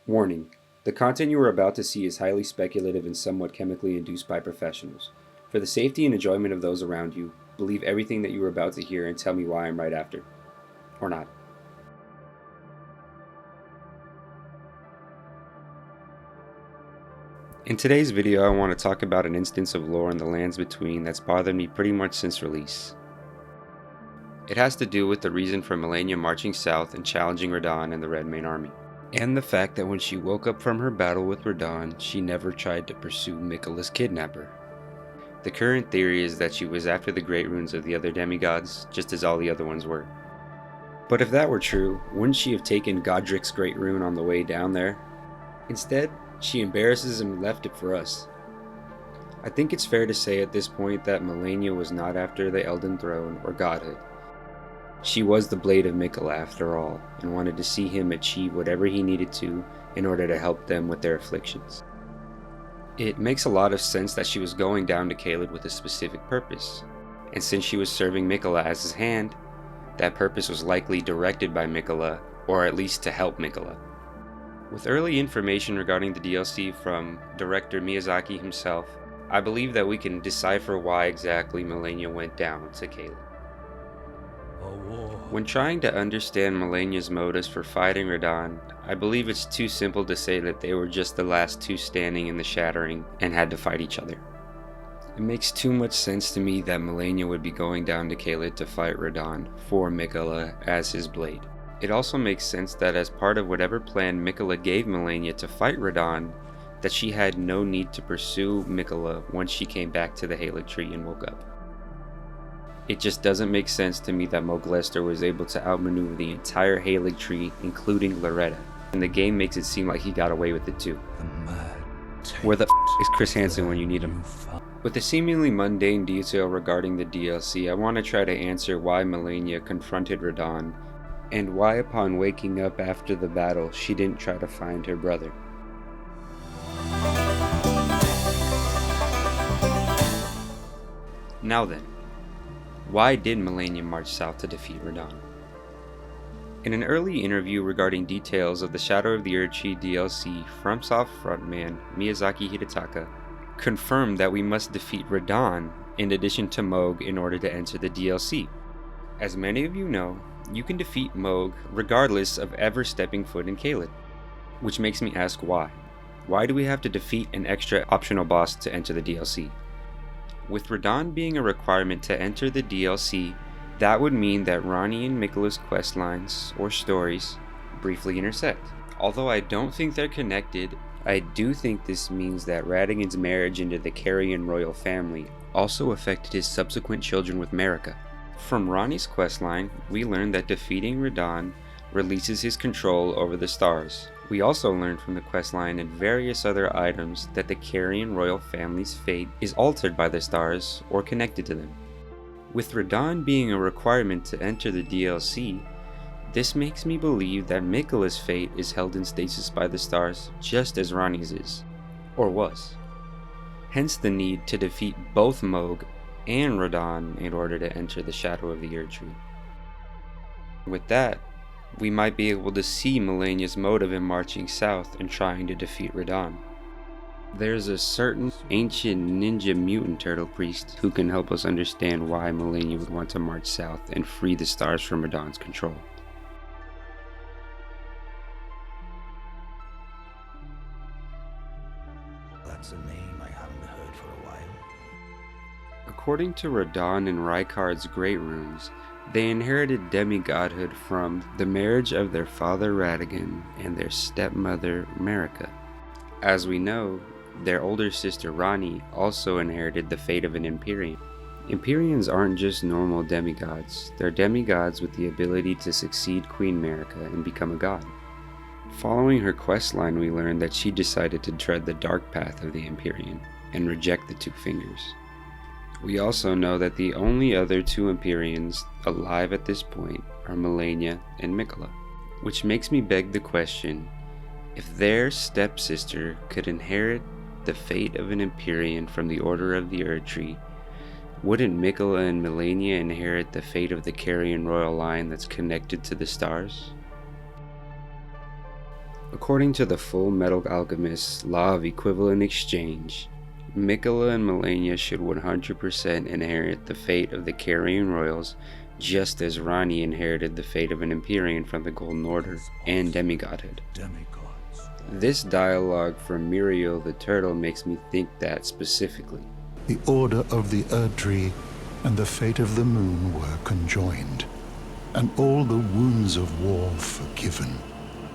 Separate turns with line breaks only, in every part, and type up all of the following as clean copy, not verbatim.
Warning: the content you are about to see is highly speculative and somewhat chemically induced by professionals. For the safety and enjoyment of those around you, believe everything that you are about to hear and tell me why I'm right after. Or not. In today's video, I want to talk about an instance of lore in the Lands Between that's bothered me pretty much since release. It has to do with the reason for Malenia marching south and challenging Radahn and the Red Main Army. And the fact that when she woke up from her battle with Radahn, she never tried to pursue Miquella's kidnapper. The current theory is that she was after the great runes of the other demigods, just as all the other ones were. But if that were true, wouldn't she have taken Godric's great rune on the way down there? Instead, she embarrasses him and left it for us. I think it's fair to say at this point that Malenia was not after the Elden Throne or Godhood. She was the blade of Miquella after all, and wanted to see him achieve whatever he needed to in order to help them with their afflictions. It makes a lot of sense that she was going down to Caelid with a specific purpose, and since she was serving Miquella as his hand, that purpose was likely directed by Miquella, or at least to help Miquella. With early information regarding the DLC from director Miyazaki himself, I believe that we can decipher why exactly Malenia went down to Caelid. When trying to understand Malenia's motives for fighting Radahn, I believe it's too simple to say that they were just the last two standing in the Shattering and had to fight each other. It makes too much sense to me that Malenia would be going down to Caelid to fight Radahn for Miquella as his blade. It also makes sense that as part of whatever plan Miquella gave Malenia to fight Radahn, that she had no need to pursue Miquella once she came back to the Erdtree and woke up. It just doesn't make sense to me that Mohg was able to outmaneuver the entire Erdtree, including Loretta, and the game makes it seem like he got away with it too. Where the is Chris Hansen when you need him? With a seemingly mundane detail regarding the DLC, I want to try to answer why Malenia confronted Radahn, and why upon waking up after the battle she didn't try to find her brother. Now then, why did Malenia march south to defeat Radahn? In an early interview regarding details of the Shadow of the Erdtree DLC, FromSoft frontman Miyazaki Hidetaka confirmed that we must defeat Radahn in addition to Mohg in order to enter the DLC. As many of you know, you can defeat Mohg regardless of ever stepping foot in Caelid, which makes me ask why. Why do we have to defeat an extra optional boss to enter the DLC? With Radahn being a requirement to enter the DLC, that would mean that Ranni and Miquella's questlines, or stories, briefly intersect. Although I don't think they're connected, I do think this means that Radahnn's marriage into the Carian royal family also affected his subsequent children with Marika. From Ranni's questline, we learn that defeating Radahn releases his control over the stars. We also learn from the questline and various other items that the Carian royal family's fate is altered by the stars or connected to them. With Radahn being a requirement to enter the DLC, this makes me believe that Miquella's fate is held in stasis by the stars just as Ranni's is, or was. Hence the need to defeat both Mohg and Radahn in order to enter the Shadow of the Erdtree. With that, we might be able to see Malenia's motive in marching south and trying to defeat Radahn. There's a certain ancient ninja mutant turtle priest who can help us understand why Malenia would want to march south and free the stars from Radahn's control.
That's a name I haven't heard for a while.
According to Radahn and Rykard's great runes, they inherited demigodhood from the marriage of their father Radahn and their stepmother Marika. As we know, their older sister Ranni also inherited the fate of an Empyrean. Empyreans aren't just normal demigods, they're demigods with the ability to succeed Queen Marika and become a god. Following her questline, we learn that she decided to tread the dark path of the Empyrean and reject the Two Fingers. We also know that the only other two Empyreans alive at this point are Malenia and Miquella, which makes me beg the question, if their stepsister could inherit the fate of an Empyrean from the Order of the Erdtree, wouldn't Miquella and Malenia inherit the fate of the Carian royal line that's connected to the stars? According to the Full Metal Alchemist's law of equivalent exchange, Miquella and Malenia should 100% inherit the fate of the Carian royals, just as Ranni inherited the fate of an Empyrean from the Golden Order and demigodhood. This dialogue from Muriel the Turtle makes me think that specifically.
The order of the Erdtree and the fate of the moon were conjoined, and all the wounds of war forgiven.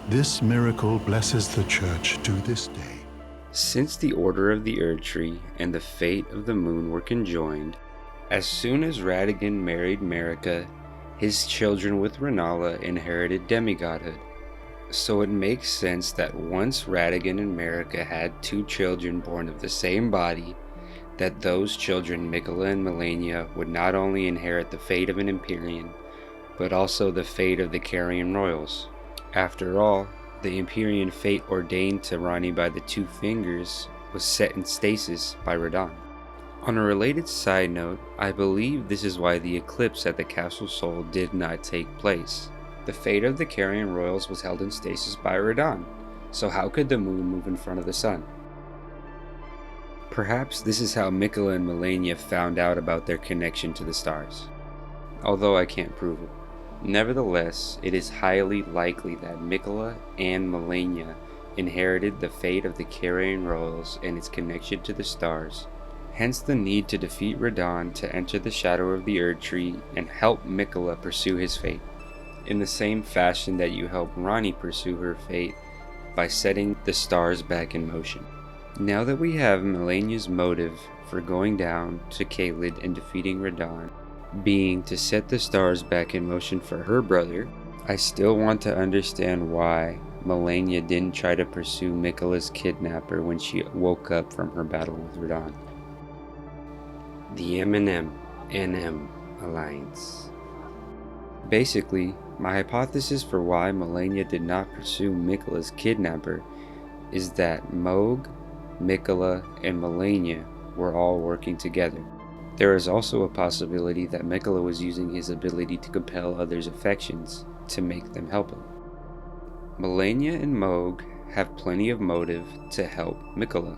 This miracle blesses the Church to this day.
Since the order of the Erdtree and the fate of the moon were conjoined, as soon as Radahn married Marika, his children with Rennala inherited demigodhood. So it makes sense that once Radahn and Marika had 2 children born of the same body, that those children, Miquella and Malenia, would not only inherit the fate of an Empyrean, but also the fate of the Carian royals. After all, the Empyrean fate ordained to Ranni by the 2 fingers was set in stasis by Radahn. On a related side note, I believe this is why the eclipse at the Castle Sol did not take place. The fate of the Carian royals was held in stasis by Radahn, so how could the moon move in front of the sun? Perhaps this is how Miquella and Malenia found out about their connection to the stars, although I can't prove it. Nevertheless, it is highly likely that Miquella and Malenia inherited the fate of the Carian royals and its connection to the stars, hence the need to defeat Radahn to enter the shadow of the Erdtree and help Miquella pursue his fate, in the same fashion that you help Ranni pursue her fate by setting the stars back in motion. Now that we have Malenia's motive for going down to Caelid and defeating Radahn being to set the stars back in motion for her brother, I still want to understand why Malenia didn't try to pursue Miquella's kidnapper when she woke up from her battle with Radahn. The M&M M Alliance. Basically, my hypothesis for why Malenia did not pursue Miquella's kidnapper is that Mohg, Miquella, and Malenia were all working together. There is also a possibility that Miquella was using his ability to compel others' affections to make them help him. Malenia and Mohg have plenty of motive to help Miquella.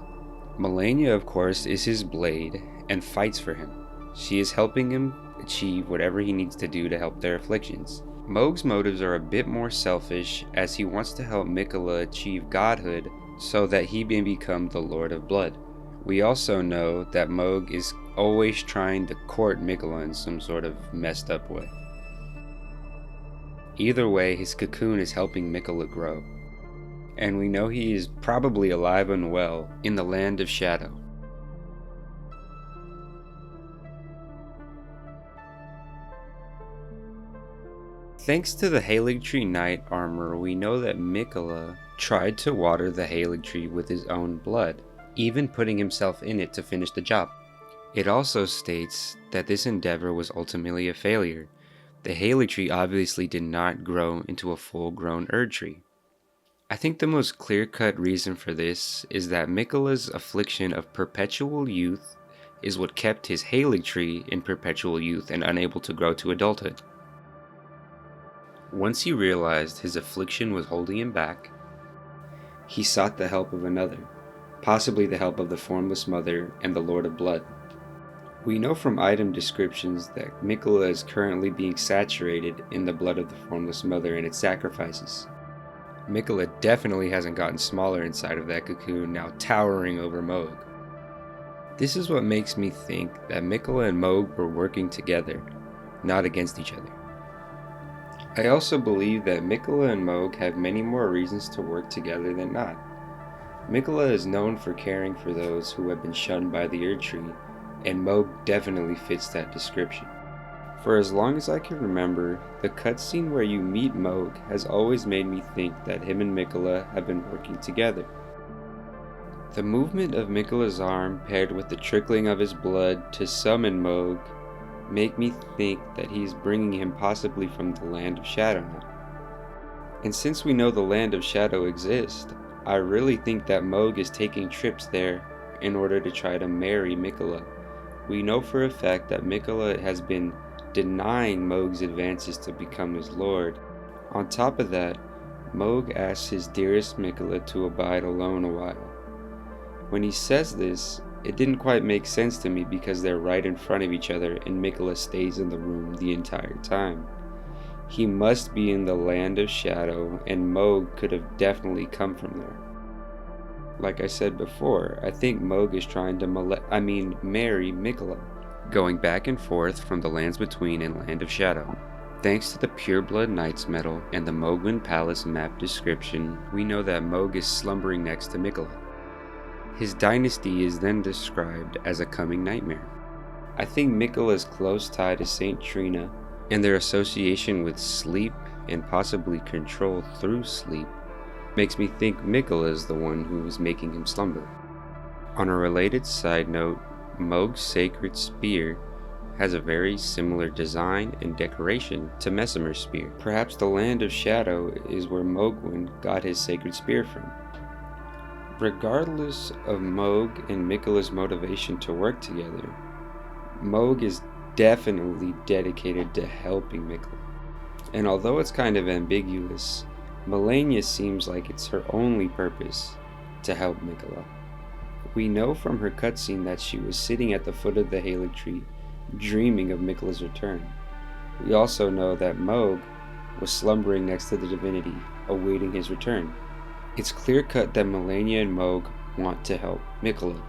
Malenia, of course, is his blade and fights for him. She is helping him achieve whatever he needs to do to help their afflictions. Mohg's motives are a bit more selfish, as he wants to help Miquella achieve godhood so that he may become the Lord of Blood. We also know that Mohg is always trying to court Miquella in some sort of messed up way. Either way, his cocoon is helping Miquella grow, and we know he is probably alive and well in the Land of Shadow. Thanks to the Heiligtree Knight armor, we know that Miquella tried to water the Heiligtree with his own blood, even putting himself in it to finish the job. It also states that this endeavor was ultimately a failure. The Heiligtree obviously did not grow into a full-grown Erdtree. I think the most clear-cut reason for this is that Miquella's affliction of perpetual youth is what kept his Heiligtree in perpetual youth and unable to grow to adulthood. Once he realized his affliction was holding him back, he sought the help of another, possibly the help of the Formless Mother and the Lord of Blood. We know from item descriptions that Miquella is currently being saturated in the blood of the Formless Mother and its sacrifices. Miquella definitely hasn't gotten smaller inside of that cocoon, now towering over Mohg. This is what makes me think that Miquella and Mohg were working together, not against each other. I also believe that Miquella and Mohg have many more reasons to work together than not. Miquella is known for caring for those who have been shunned by the Erdtree, and Mohg definitely fits that description. For as long as I can remember, the cutscene where you meet Mohg has always made me think that him and Miquella have been working together. The movement of Miquella's arm paired with the trickling of his blood to summon Mohg make me think that he is bringing him possibly from the Land of Shadow now. And since we know the Land of Shadow exists, I really think that Mohg is taking trips there in order to try to marry Miquella. We know for a fact that Miquella has been denying Mohg's advances to become his lord. On top of that, Mohg asks his dearest Miquella to abide alone a while. When he says this, it didn't quite make sense to me because they're right in front of each other and Miquella stays in the room the entire time. He must be in the land of shadow, and Mohg could have definitely come from there. Like I said before, I think Mohg is trying to marry Miquella, going back and forth from the lands between and land of shadow. Thanks to the Pureblood Knight's medal and the Mohgwyn Palace map description, we know that Mohg is slumbering next to Miquella. His dynasty is then described as a coming nightmare. I think Miquella's close tie to Saint Trina and their association with sleep and possibly control through sleep makes me think Miquella is the one who is making him slumber. On a related side note, Mohg's sacred spear has a very similar design and decoration to Messmer's spear. Perhaps the land of shadow is where Mohgwyn got his sacred spear from. Regardless of Mohg and Miquella's motivation to work together, Mohg is definitely dedicated to helping Miquella. And although it's kind of ambiguous, Malenia seems like it's her only purpose to help Miquella. We know from her cutscene that she was sitting at the foot of the Halig tree, dreaming of Miquella's return. We also know that Mohg was slumbering next to the divinity, awaiting his return. It's clear-cut that Malenia and Mohg want to help Miquella.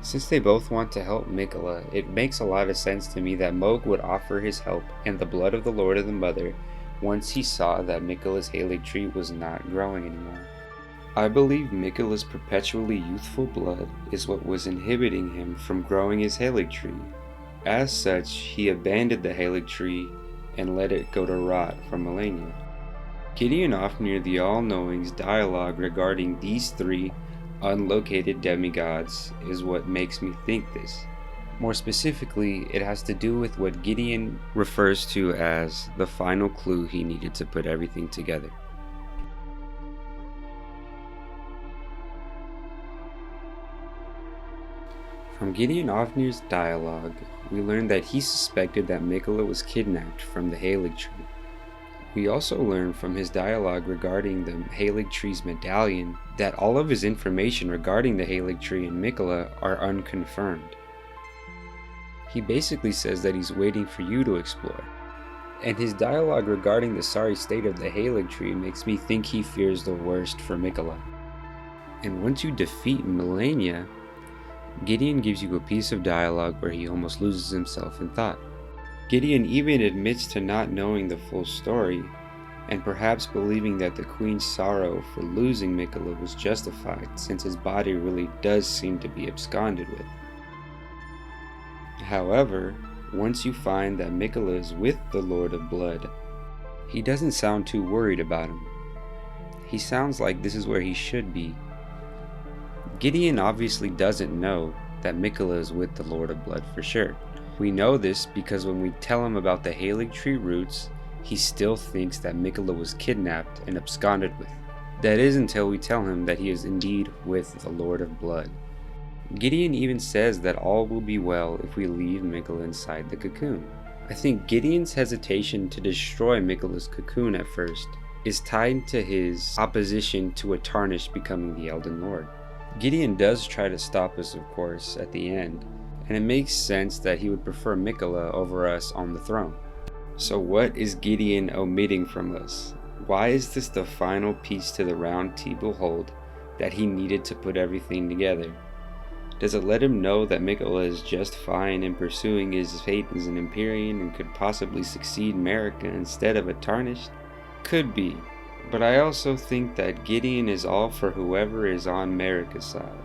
Since they both want to help Miquella, it makes a lot of sense to me that Mohg would offer his help and the blood of the Lord of the Mother once he saw that Miquella's Halig tree was not growing anymore. I believe Miquella's perpetually youthful blood is what was inhibiting him from growing his Halig tree. As such, he abandoned the Halig tree and let it go to rot from Malenia. Gideon Ofnir the All-Knowing's dialogue regarding these three unlocated demigods is what makes me think this. More specifically, it has to do with what Gideon refers to as the final clue he needed to put everything together. From Gideon Ofnir's dialogue, we learn that he suspected that Miquella was kidnapped from the Halig tree. We also learn from his dialogue regarding the Halig tree's medallion that all of his information regarding the Halig tree and Miquella are unconfirmed. He basically says that he's waiting for you to explore. And his dialogue regarding the sorry state of the Halig tree makes me think he fears the worst for Miquella. And once you defeat Malenia, Gideon gives you a piece of dialogue where he almost loses himself in thought. Gideon even admits to not knowing the full story, and perhaps believing that the Queen's sorrow for losing Miquella was justified, since his body really does seem to be absconded with. However, once you find that Miquella is with the Lord of Blood, he doesn't sound too worried about him. He sounds like this is where he should be. Gideon obviously doesn't know that Miquella is with the Lord of Blood for sure. We know this because when we tell him about the Halig tree roots, he still thinks that Miquella was kidnapped and absconded with. That is until we tell him that he is indeed with the Lord of Blood. Gideon even says that all will be well if we leave Miquella inside the cocoon. I think Gideon's hesitation to destroy Miquella's cocoon at first is tied to his opposition to a Tarnished becoming the Elden Lord. Gideon does try to stop us, of course, at the end, and it makes sense that he would prefer Miquella over us on the throne. So what is Gideon omitting from us? Why is this the final piece to the round table hold that he needed to put everything together? Does it let him know that Miquella is just fine in pursuing his fate as an Empyrean and could possibly succeed Marika instead of a Tarnished? Could be, but I also think that Gideon is all for whoever is on Marika's side,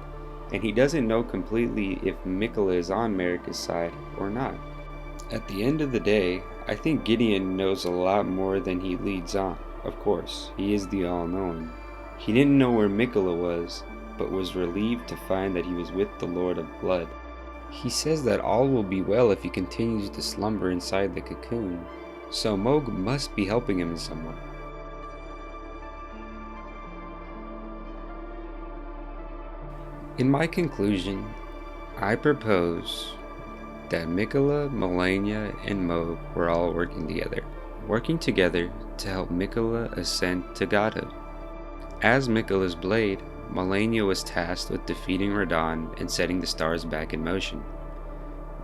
and he doesn't know completely if Miquella is on Marika's side or not. At the end of the day, I think Gideon knows a lot more than he leads on. Of course, he is the all-knowing. He didn't know where Miquella was, but was relieved to find that he was with the Lord of Blood. He says that all will be well if he continues to slumber inside the cocoon, so Mohg must be helping him in some way. In my conclusion, I propose that Miquella, Malenia, and Mohg were all working together to help Miquella ascend to godhood. As Miquella's blade, Malenia was tasked with defeating Radahn and setting the stars back in motion.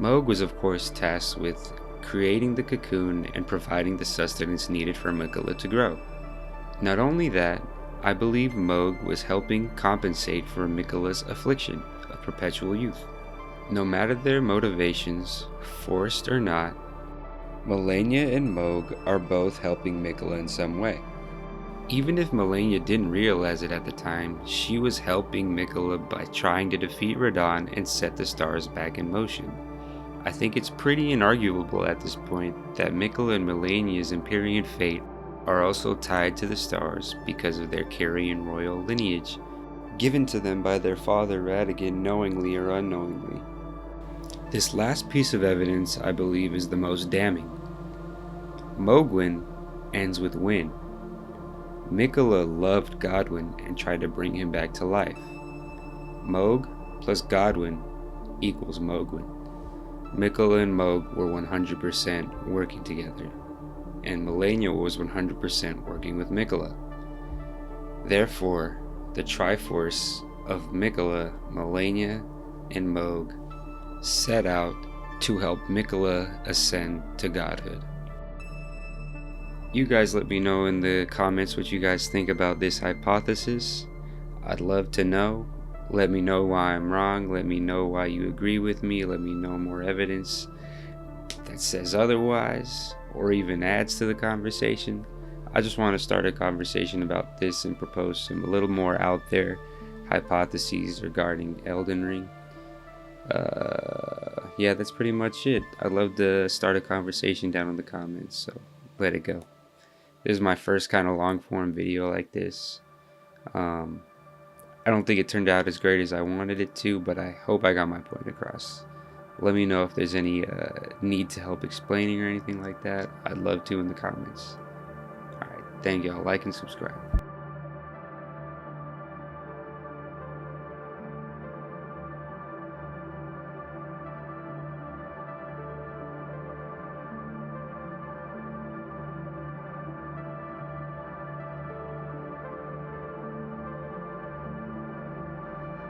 Mohg was of course tasked with creating the cocoon and providing the sustenance needed for Miquella to grow. Not only that, I believe Mohg was helping compensate for Miquella's affliction of perpetual youth. No matter their motivations, forced or not, Malenia and Mohg are both helping Miquella in some way. Even if Malenia didn't realize it at the time, she was helping Miquella by trying to defeat Radahn and set the stars back in motion. I think it's pretty inarguable at this point that Miquella and Malenia's Empyrean fate are also tied to the stars because of their Carian royal lineage, given to them by their father Radahn knowingly or unknowingly. This last piece of evidence, I believe, is the most damning. Mohgwyn ends with Wyn. Miquella loved Godwyn and tried to bring him back to life. Mohg plus Godwyn equals Mohgwyn. Miquella and Mohg were 100% working together, and Malenia was 100% working with Miquella. Therefore, the Triforce of Miquella, Malenia, and Mohg set out to help Miquella ascend to godhood. You guys let me know in the comments what you guys think about this hypothesis. I'd love to know. Let me know why I'm wrong. Let me know why you agree with me. Let me know more evidence that says otherwise or even adds to the conversation. I just want to start a conversation about this and propose some a little more out there hypotheses regarding Elden Ring. Yeah, that's pretty much it. I'd love to start a conversation down in the comments, so let it go. This is my first kind of long form video like this. I don't think it turned out as great as I wanted it to, but I hope I got my point across. Let me know if there's any need to help explaining or anything like that. I'd love to in the comments. Alright, thank y'all. Like and subscribe.